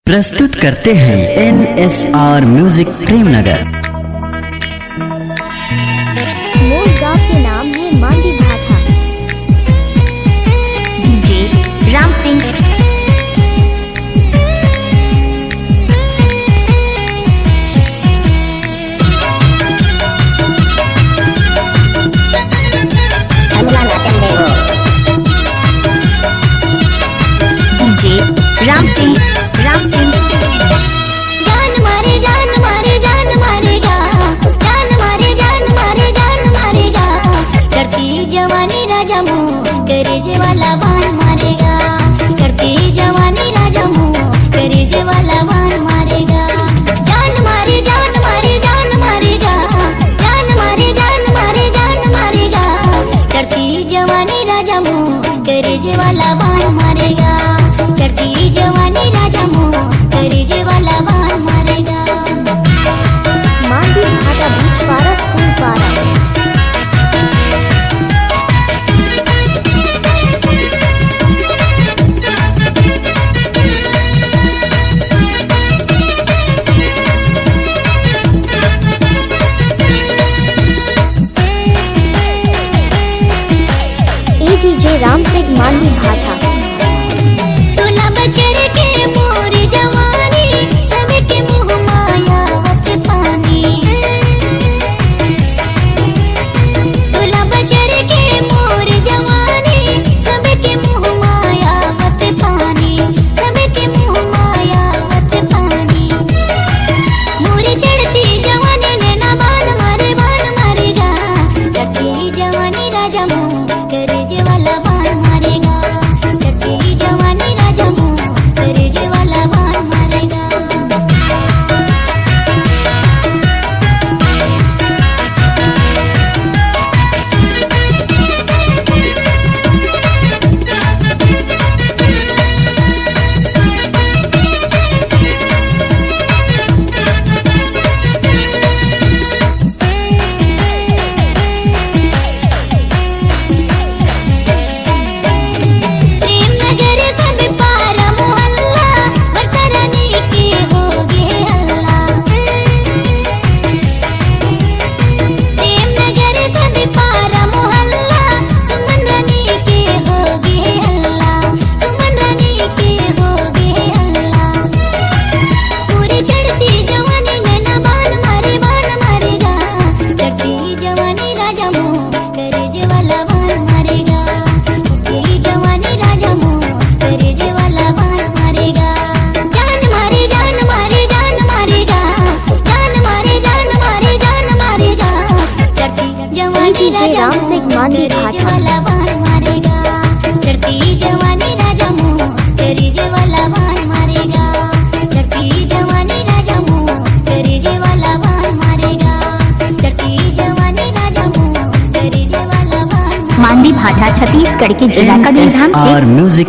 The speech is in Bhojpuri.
प्रस्तुत करते हैं NSR म्यूजिक प्रेमनगर। मूल गांव के नाम है मांडी भाठा। डीजे राम सिंह। डीजे राम सिंह। जान मारे जान मारे जान मारेगा, जान मारे जान मारे जान मारेगा। करती जवानी राजा मुँह करेजे वाला बाण मारेगा। करती जवानी राजा मुँह करेजे वाला बाण मारेगा। जान मारे जान मारे जान मारेगा, जान मारे जान मारे जान मारेगा। करती जवानी राजा मुँह करेजे वाला बाण मारेगा। करती जवानी राजा मुँह करेजे वाला बाण मारेगा। मांडी भाटा बीच पारा फूल पारा। डीजे राम सिंह मांडी भाटा। 16 बचर के मोर जवानी, सबके मुँह मायावत पानी। 16 बचर के मोर जवानी, सबके मुँह मायावत पानी। सबके मुँह मायावत पानी। मोरी चढ़ती जवानी नैना बाण मारेगा। चढ़ती जवानी राजा मुँह करेजे वाला बाण मारेगा। चढ़ती जवानी राजा मुँह करेजे वाला बाण मारेगा। प्रेम नगर सब पारा मोहल्ला, बरसा रानी के होगे हल्ला। प्रेम नगर सब पारा मोहल्ला, सुमन रानी के होगे हल्ला। सुमन रानी के होगे हल्ला। पूरी चढ़ती जवानी नैना बाण मारेगा। चढ़ती जवानी राजा मुँह करेजे वाला बाण मारेगा। चढ़ती जवानी राजा मुँह करेजे वाला बाण मारेगा। जान मारे जान मारे जान मारेगा। जान मारे जान मारे जान मारेगा। चढ़ती जवानी राजा मुँह करेजे वाला बाण मारेगा। चढ़ती जवानी राजा मुँह करेजे वाला बाण मारेगा। चढ़ती जवानी राजा मुँह करेजे वाला बाण मारेगा। चढ़ती जवानी राजा मुँह करेजे वाला बाण। मांडी भाटा छत्तीसगढ़ के जिला कबीरधाम से NSR म्यूजिक